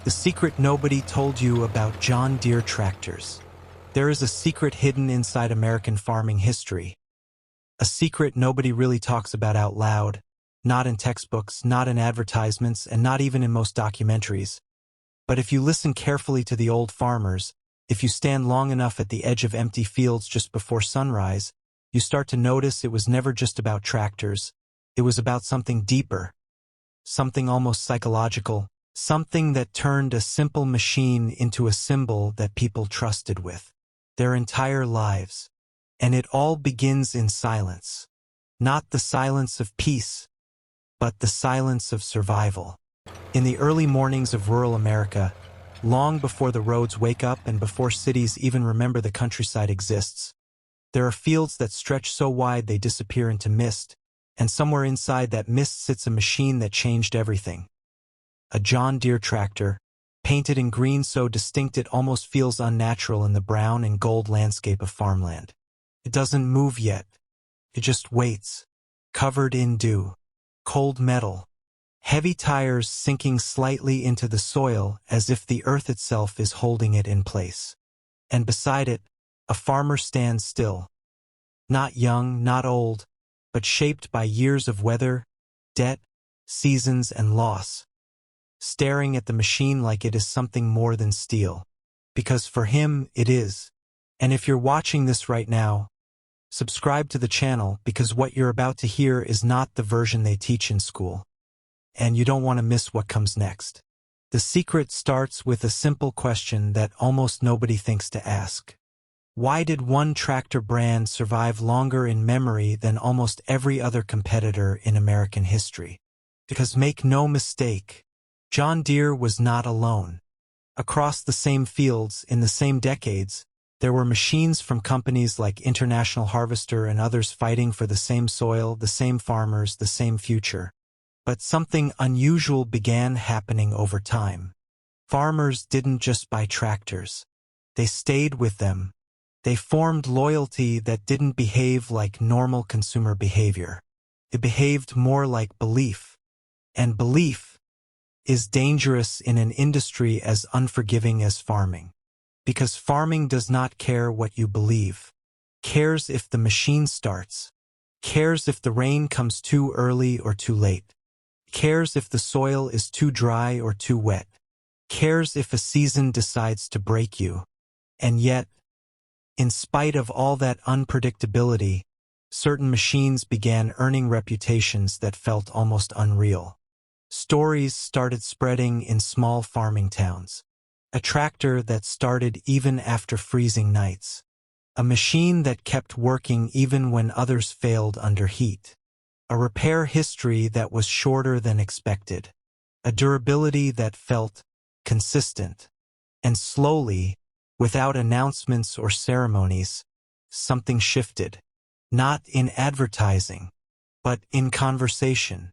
The secret nobody told you about John Deere tractors. There is a secret hidden inside American farming history. A secret nobody really talks about out loud, not in textbooks, not in advertisements, and not even in most documentaries. But if you listen carefully to the old farmers, if you stand long enough at the edge of empty fields just before sunrise, you start to notice it was never just about tractors. It was about something deeper, something almost psychological, something that turned a simple machine into a symbol that people trusted with their entire lives. And it all begins in silence. Not the silence of peace, but the silence of survival. In the early mornings of rural America, long before the roads wake up and before cities even remember the countryside exists, there are fields that stretch so wide they disappear into mist, and somewhere inside that mist sits a machine that changed everything. A John Deere tractor, painted in green so distinct it almost feels unnatural in the brown and gold landscape of farmland. It doesn't move yet. It just waits, covered in dew, cold metal, heavy tires sinking slightly into the soil as if the earth itself is holding it in place. And beside it, a farmer stands still. Not young, not old, but shaped by years of weather, debt, seasons, and loss. Staring at the machine like it is something more than steel. Because for him, it is. And if you're watching this right now, subscribe to the channel because what you're about to hear is not the version they teach in school. And you don't want to miss what comes next. The secret starts with a simple question that almost nobody thinks to ask. Why did one tractor brand survive longer in memory than almost every other competitor in American history? Because make no mistake, John Deere was not alone. Across the same fields, in the same decades, there were machines from companies like International Harvester and others fighting for the same soil, the same farmers, the same future. But something unusual began happening over time. Farmers didn't just buy tractors. They stayed with them. They formed loyalty that didn't behave like normal consumer behavior. It behaved more like belief. And belief is dangerous in an industry as unforgiving as farming. Because farming does not care what you believe. Cares if the machine starts. Cares if the rain comes too early or too late. Cares if the soil is too dry or too wet. Cares if a season decides to break you. And yet, in spite of all that unpredictability, certain machines began earning reputations that felt almost unreal. Stories started spreading in small farming towns. A tractor that started even after freezing nights. A machine that kept working even when others failed under heat. A repair history that was shorter than expected. A durability that felt consistent. And slowly, without announcements or ceremonies, something shifted. Not in advertising, but in conversation.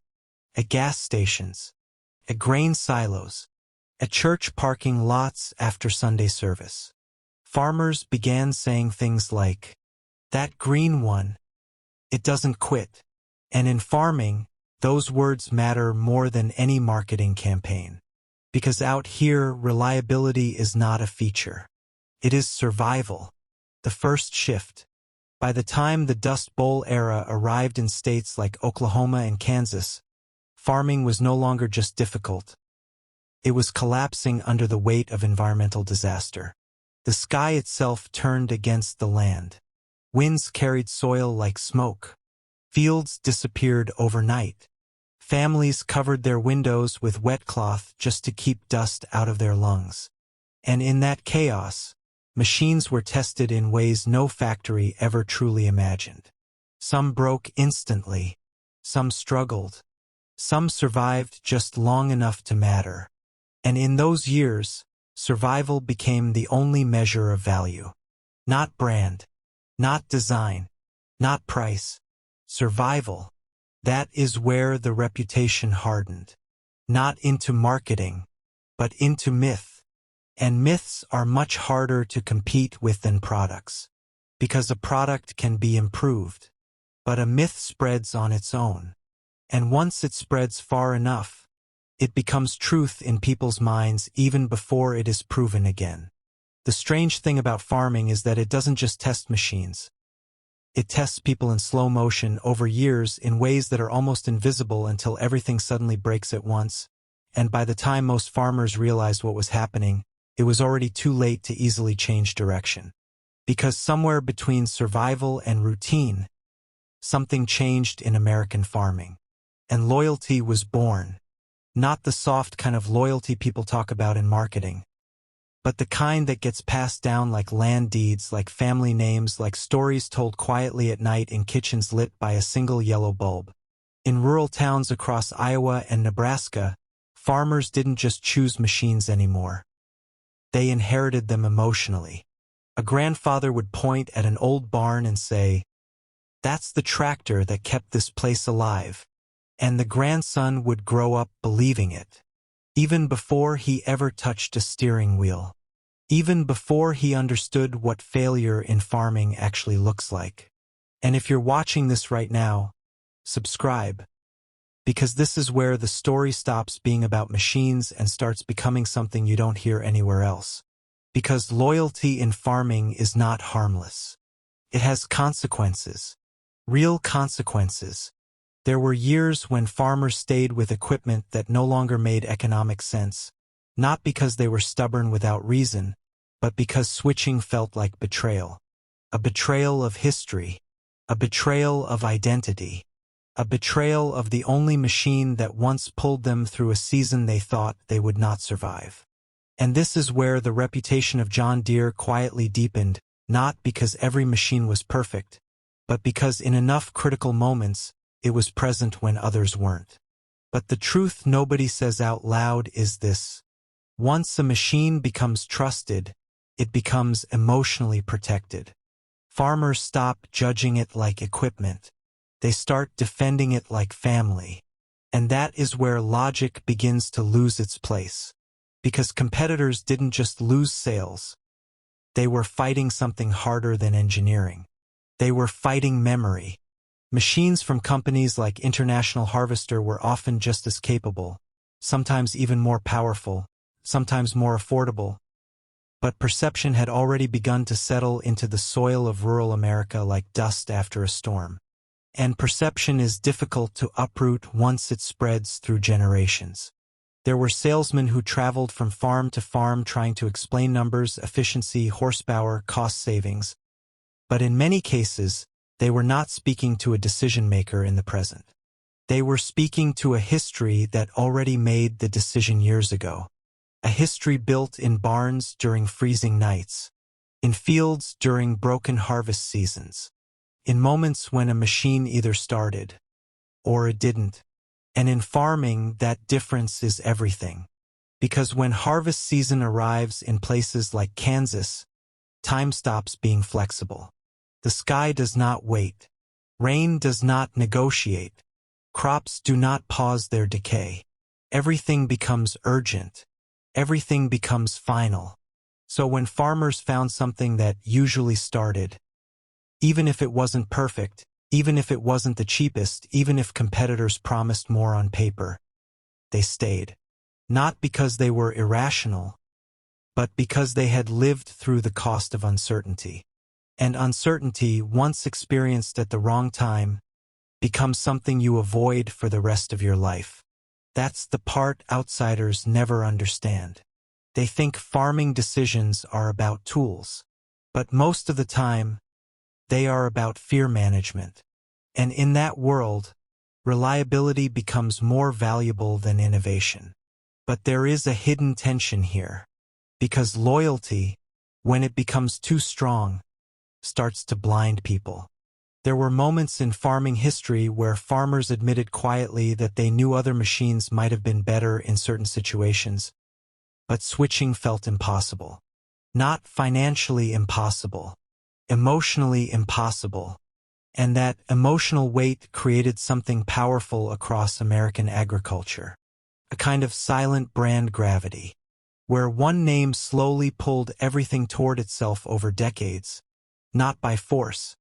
At gas stations. At grain silos. At church parking lots after Sunday service. Farmers began saying things like, "That green one, it doesn't quit." And in farming, those words matter more than any marketing campaign. Because out here, reliability is not a feature. It is survival. The first shift. By the time the Dust Bowl era arrived in states like Oklahoma and Kansas, farming was no longer just difficult. It was collapsing under the weight of environmental disaster. The sky itself turned against the land. Winds carried soil like smoke. Fields disappeared overnight. Families covered their windows with wet cloth just to keep dust out of their lungs. And in that chaos, machines were tested in ways no factory ever truly imagined. Some broke instantly. Some struggled. Some survived just long enough to matter. And in those years, survival became the only measure of value. Not brand. Not design. Not price. Survival. That is where the reputation hardened. Not into marketing, but into myth. And myths are much harder to compete with than products. Because a product can be improved. But a myth spreads on its own. And once it spreads far enough, It becomes truth in people's minds even before it is proven again. The strange thing about farming is that it doesn't just test machines. It tests people in slow motion over years in ways that are almost invisible until everything suddenly breaks at once. And by the time most farmers realized what was happening, it was already too late to easily change direction. Because somewhere between survival and routine, something changed in American farming. And loyalty was born. Not the soft kind of loyalty people talk about in marketing, but the kind that gets passed down like land deeds, like family names, like stories told quietly at night in kitchens lit by a single yellow bulb. In rural towns across Iowa and Nebraska, farmers didn't just choose machines anymore. They inherited them emotionally. A grandfather would point at an old barn and say, "That's the tractor that kept this place alive." And the grandson would grow up believing it, even before he ever touched a steering wheel, even before he understood what failure in farming actually looks like. And if you're watching this right now, subscribe, because this is where the story stops being about machines and starts becoming something you don't hear anywhere else. Because loyalty in farming is not harmless. It has consequences, real consequences. There were years when farmers stayed with equipment that no longer made economic sense, not because they were stubborn without reason, but because switching felt like betrayal. A betrayal of history, a betrayal of identity, a betrayal of the only machine that once pulled them through a season they thought they would not survive. And this is where the reputation of John Deere quietly deepened, not because every machine was perfect, but because in enough critical moments, it was present when others weren't. But the truth nobody says out loud is this: once a machine becomes trusted, it becomes emotionally protected. Farmers stop judging it like equipment. They start defending it like family. And that is where logic begins to lose its place. Because competitors didn't just lose sales. They were fighting something harder than engineering. They were fighting memory. Machines from companies like International Harvester were often just as capable, sometimes even more powerful, sometimes more affordable. But perception had already begun to settle into the soil of rural America like dust after a storm. And perception is difficult to uproot once it spreads through generations. There were salesmen who traveled from farm to farm trying to explain numbers, efficiency, horsepower, cost savings. But in many cases, they were not speaking to a decision-maker in the present. They were speaking to a history that already made the decision years ago. A history built in barns during freezing nights, in fields during broken harvest seasons, in moments when a machine either started or it didn't. And in farming, that difference is everything. Because when harvest season arrives in places like Kansas, time stops being flexible. The sky does not wait. Rain does not negotiate. Crops do not pause their decay. Everything becomes urgent. Everything becomes final. So when farmers found something that usually started, even if it wasn't perfect, even if it wasn't the cheapest, even if competitors promised more on paper, they stayed. Not because they were irrational, but because they had lived through the cost of uncertainty. And uncertainty, once experienced at the wrong time, becomes something you avoid for the rest of your life. That's the part outsiders never understand. They think farming decisions are about tools. But most of the time, they are about fear management. And in that world, reliability becomes more valuable than innovation. But there is a hidden tension here. Because loyalty, when it becomes too strong, starts to blind people. There were moments in farming history where farmers admitted quietly that they knew other machines might have been better in certain situations, but switching felt impossible. Not financially impossible, emotionally impossible. And that emotional weight created something powerful across American agriculture. A kind of silent brand gravity, where one name slowly pulled everything toward itself over decades, not by force,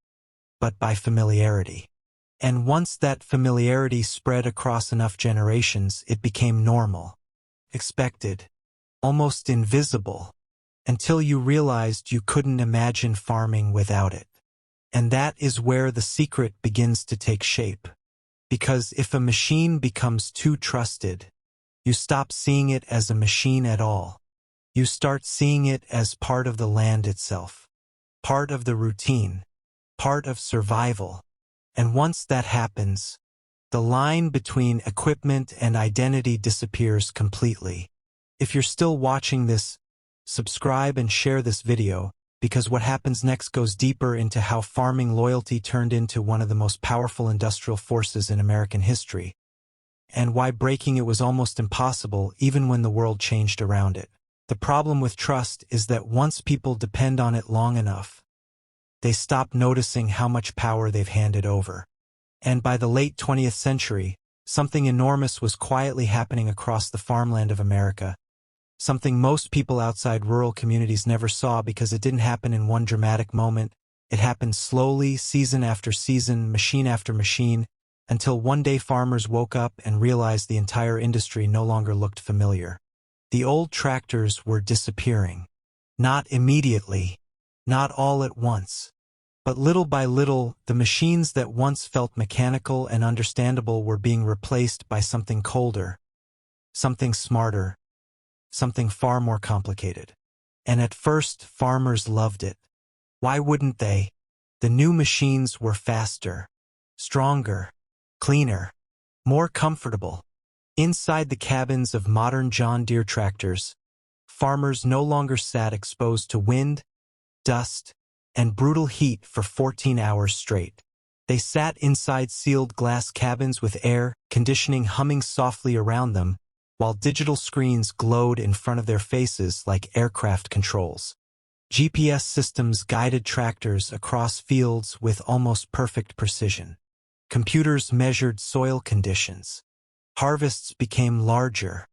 but by familiarity. And once that familiarity spread across enough generations, it became normal, expected, almost invisible, until you realized you couldn't imagine farming without it. And that is where the secret begins to take shape. Because if a machine becomes too trusted, you stop seeing it as a machine at all. You start seeing it as part of the land itself, part of the routine, part of survival. And once that happens, the line between equipment and identity disappears completely. If you're still watching this, subscribe and share this video, because what happens next goes deeper into how farming loyalty turned into one of the most powerful industrial forces in American history, and why breaking it was almost impossible even when the world changed around it. The problem with trust is that once people depend on it long enough, they stop noticing how much power they've handed over. And by the late 20th century, something enormous was quietly happening across the farmland of America, something most people outside rural communities never saw because it didn't happen in one dramatic moment. It happened slowly, season after season, machine after machine, until one day farmers woke up and realized the entire industry no longer looked familiar. The old tractors were disappearing. Not immediately, not all at once. But little by little, the machines that once felt mechanical and understandable were being replaced by something colder, something smarter, something far more complicated. And at first, farmers loved it. Why wouldn't they? The new machines were faster, stronger, cleaner, more comfortable. Inside the cabins of modern John Deere tractors, farmers no longer sat exposed to wind, dust, and brutal heat for 14 hours straight. They sat inside sealed glass cabins with air conditioning humming softly around them, while digital screens glowed in front of their faces like aircraft controls. GPS systems guided tractors across fields with almost perfect precision. Computers measured soil conditions. Harvests became larger.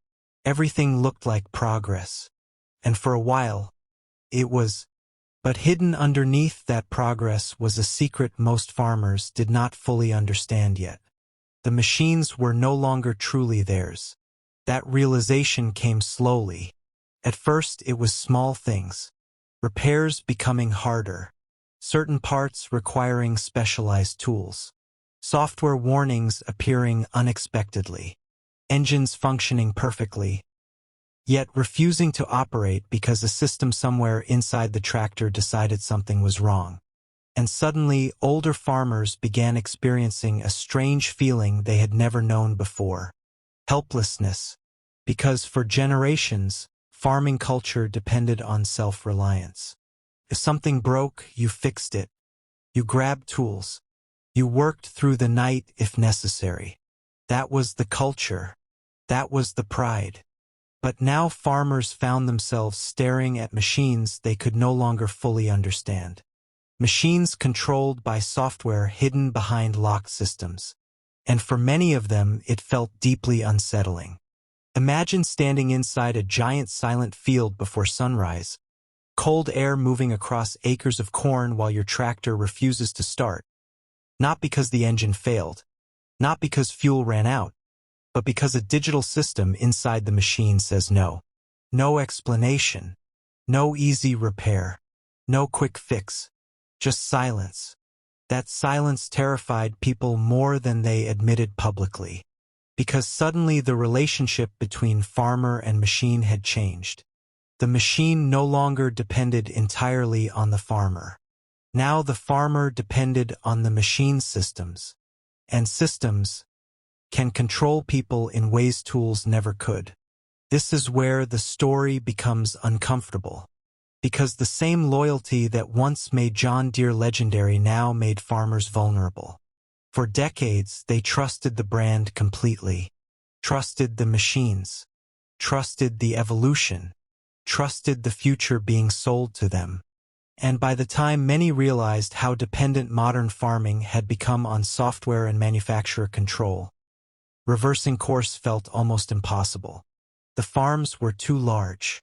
Everything looked like progress. And for a while, it was. But hidden underneath that progress was a secret most farmers did not fully understand yet. The machines were no longer truly theirs. That realization came slowly. At first, it was small things. Repairs becoming harder. Certain parts requiring specialized tools. Software warnings appearing unexpectedly. Engines functioning perfectly, yet refusing to operate because a system somewhere inside the tractor decided something was wrong. And suddenly, older farmers began experiencing a strange feeling they had never known before. Helplessness. Because for generations, farming culture depended on self-reliance. If something broke, you fixed it. You grabbed tools. You worked through the night if necessary. That was the culture. That was the pride. But now farmers found themselves staring at machines they could no longer fully understand. Machines controlled by software hidden behind locked systems. And for many of them, it felt deeply unsettling. Imagine standing inside a giant silent field before sunrise, cold air moving across acres of corn while your tractor refuses to start. Not because the engine failed, not because fuel ran out, but because a digital system inside the machine says no. No explanation, no easy repair, no quick fix, just silence. That silence terrified people more than they admitted publicly, because suddenly the relationship between farmer and machine had changed. The machine no longer depended entirely on the farmer. Now the farmer depended on the machine systems, and systems can control people in ways tools never could. This is where the story becomes uncomfortable, because the same loyalty that once made John Deere legendary now made farmers vulnerable. For decades, they trusted the brand completely, trusted the machines, trusted the evolution, trusted the future being sold to them. And by the time many realized how dependent modern farming had become on software and manufacturer control, reversing course felt almost impossible. The farms were too large.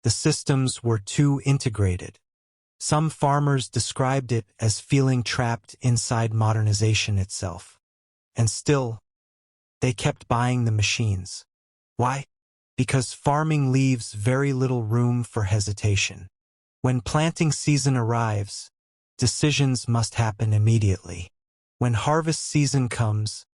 The systems were too integrated. Some farmers described it as feeling trapped inside modernization itself. And still, they kept buying the machines. Why? Because farming leaves very little room for hesitation. When planting season arrives, decisions must happen immediately. When harvest season comes,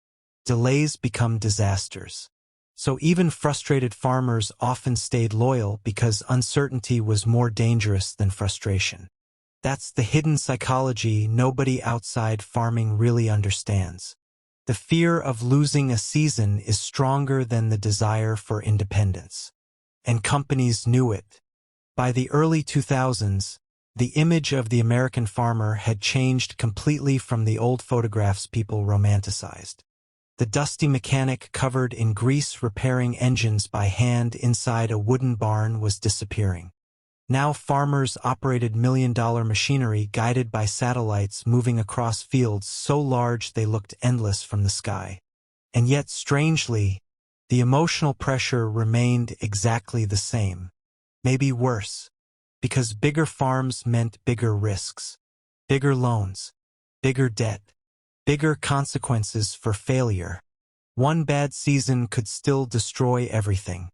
delays become disasters. So even frustrated farmers often stayed loyal because uncertainty was more dangerous than frustration. That's the hidden psychology nobody outside farming really understands. The fear of losing a season is stronger than the desire for independence. And companies knew it. By the early 2000s, the image of the American farmer had changed completely from the old photographs people romanticized. The dusty mechanic covered in grease repairing engines by hand inside a wooden barn was disappearing. Now farmers operated million-dollar machinery guided by satellites moving across fields so large they looked endless from the sky. And yet, strangely, the emotional pressure remained exactly the same. Maybe worse, because bigger farms meant bigger risks, bigger loans, bigger debt, bigger consequences for failure. One bad season could still destroy everything.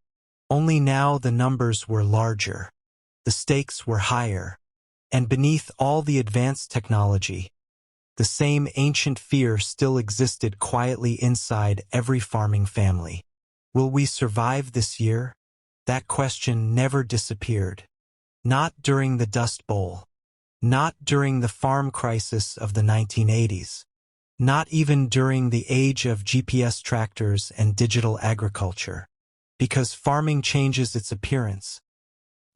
Only now the numbers were larger. The stakes were higher. And beneath all the advanced technology, the same ancient fear still existed quietly inside every farming family. Will we survive this year? That question never disappeared. Not during the Dust Bowl. Not during the farm crisis of the 1980s. Not even during the age of GPS tractors and digital agriculture. Because farming changes its appearance,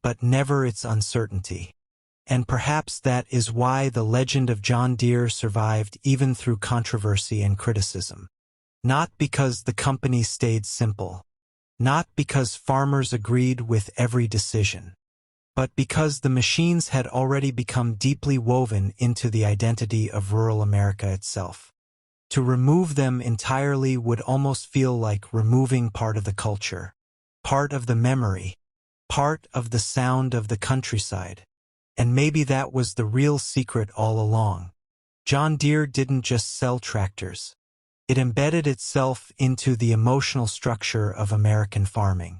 but never its uncertainty. And perhaps that is why the legend of John Deere survived even through controversy and criticism. Not because the company stayed simple. Not because farmers agreed with every decision. But because the machines had already become deeply woven into the identity of rural America itself. To remove them entirely would almost feel like removing part of the culture, part of the memory, part of the sound of the countryside. And maybe that was the real secret all along. John Deere didn't just sell tractors. It embedded itself into the emotional structure of American farming,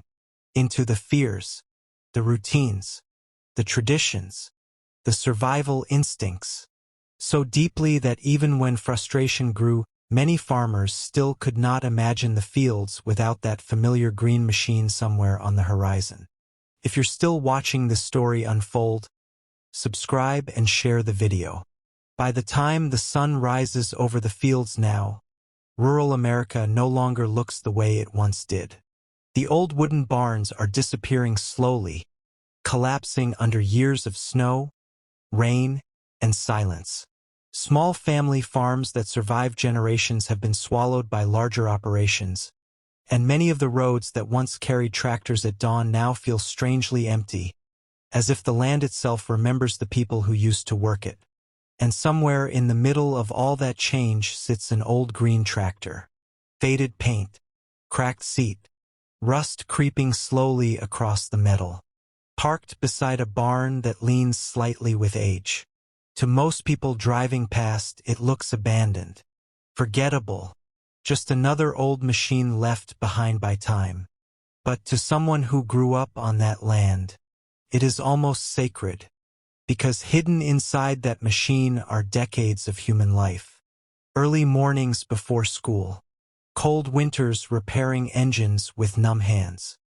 into the fears, the routines, the traditions, the survival instincts, so deeply that even when frustration grew, many farmers still could not imagine the fields without that familiar green machine somewhere on the horizon. If you're still watching this story unfold, subscribe and share the video. By the time the sun rises over the fields now, rural America no longer looks the way it once did. The old wooden barns are disappearing slowly, collapsing under years of snow, rain, and silence. Small family farms that survived generations have been swallowed by larger operations, and many of the roads that once carried tractors at dawn now feel strangely empty, as if the land itself remembers the people who used to work it. And somewhere in the middle of all that change sits an old green tractor. Faded paint, cracked seat, rust creeping slowly across the metal. Parked beside a barn that leans slightly with age. To most people driving past, it looks abandoned, forgettable, just another old machine left behind by time. But to someone who grew up on that land, it is almost sacred, because hidden inside that machine are decades of human life. Early mornings before school, cold winters repairing engines with numb hands,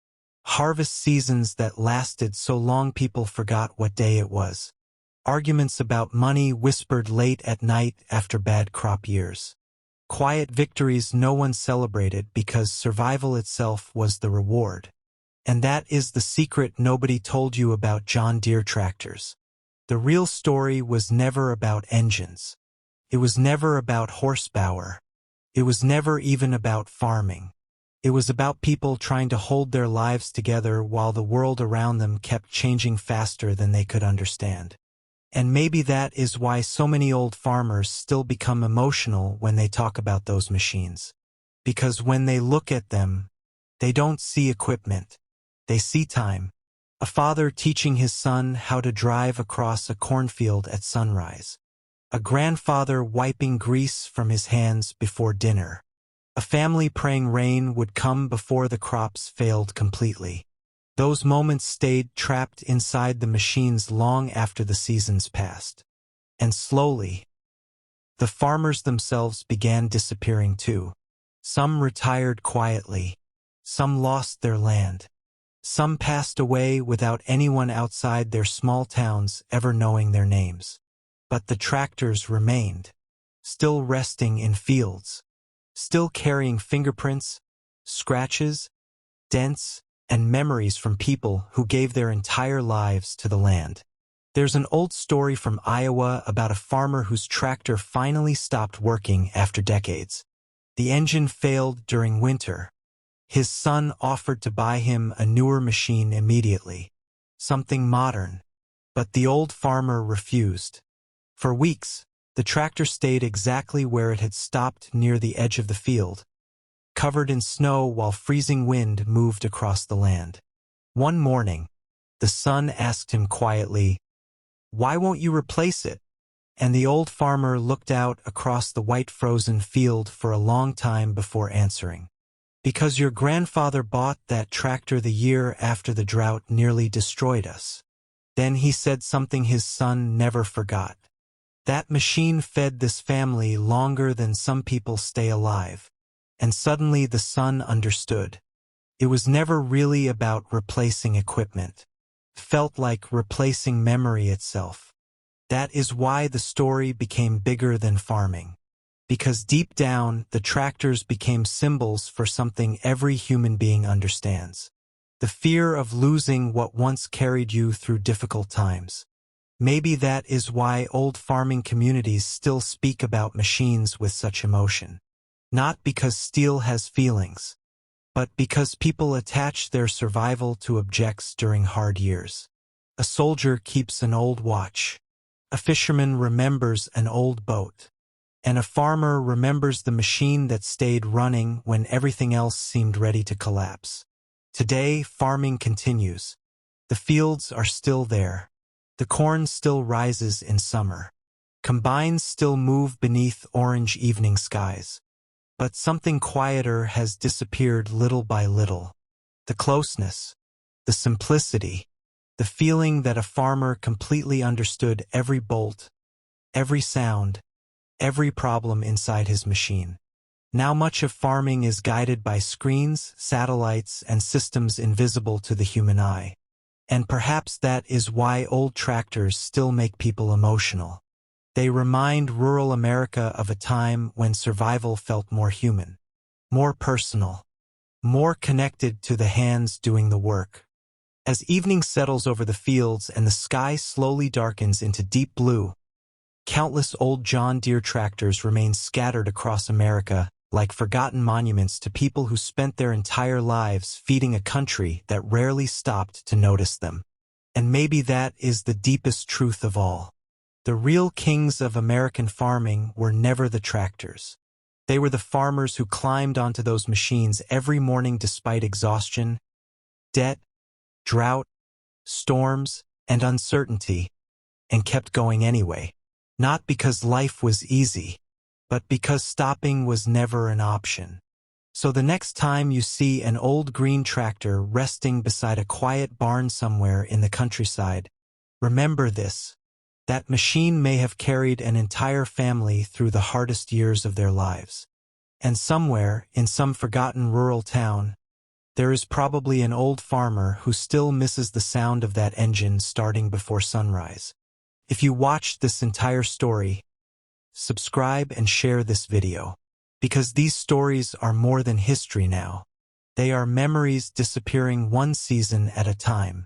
harvest seasons that lasted so long people forgot what day it was. Arguments about money whispered late at night after bad crop years. Quiet victories no one celebrated because survival itself was the reward. And that is the secret nobody told you about John Deere tractors. The real story was never about engines. It was never about horsepower. It was never even about farming. It was about people trying to hold their lives together while the world around them kept changing faster than they could understand. And maybe that is why so many old farmers still become emotional when they talk about those machines. Because when they look at them, they don't see equipment. They see time. A father teaching his son how to drive across a cornfield at sunrise. A grandfather wiping grease from his hands before dinner. A family praying rain would come before the crops failed completely. Those moments stayed trapped inside the machines long after the seasons passed. And slowly, the farmers themselves began disappearing too. Some retired quietly. Some lost their land. Some passed away without anyone outside their small towns ever knowing their names. But the tractors remained, still resting in fields, still carrying fingerprints, scratches, dents, and memories from people who gave their entire lives to the land. There's an old story from Iowa about a farmer whose tractor finally stopped working after decades. The engine failed during winter. His son offered to buy him a newer machine immediately, something modern, but the old farmer refused. For weeks, the tractor stayed exactly where it had stopped near the edge of the field, covered in snow while freezing wind moved across the land. One morning, the son asked him quietly, "Why won't you replace it?" And the old farmer looked out across the white frozen field for a long time before answering. "Because your grandfather bought that tractor the year after the drought nearly destroyed us." Then he said something his son never forgot. That machine fed this family longer than some people stay alive. And suddenly the son understood. It was never really about replacing equipment. It felt like replacing memory itself. That is why the story became bigger than farming. Because deep down, the tractors became symbols for something every human being understands. The fear of losing what once carried you through difficult times. Maybe that is why old farming communities still speak about machines with such emotion. Not because steel has feelings, but because people attach their survival to objects during hard years. A soldier keeps an old watch. A fisherman remembers an old boat. And a farmer remembers the machine that stayed running when everything else seemed ready to collapse. Today, farming continues. The fields are still there. The corn still rises in summer. Combines still move beneath orange evening skies. But something quieter has disappeared little by little. The closeness, the simplicity, the feeling that a farmer completely understood every bolt, every sound, every problem inside his machine. Now much of farming is guided by screens, satellites, and systems invisible to the human eye. And perhaps that is why old tractors still make people emotional. They remind rural America of a time when survival felt more human, more personal, more connected to the hands doing the work. As evening settles over the fields and the sky slowly darkens into deep blue, countless old John Deere tractors remain scattered across America like forgotten monuments to people who spent their entire lives feeding a country that rarely stopped to notice them. And maybe that is the deepest truth of all. The real kings of American farming were never the tractors. They were the farmers who climbed onto those machines every morning despite exhaustion, debt, drought, storms, and uncertainty, and kept going anyway. Not because life was easy, but because stopping was never an option. So the next time you see an old green tractor resting beside a quiet barn somewhere in the countryside, remember this. That machine may have carried an entire family through the hardest years of their lives. And somewhere, in some forgotten rural town, there is probably an old farmer who still misses the sound of that engine starting before sunrise. If you watched this entire story, subscribe and share this video. Because these stories are more than history now. They are memories disappearing one season at a time.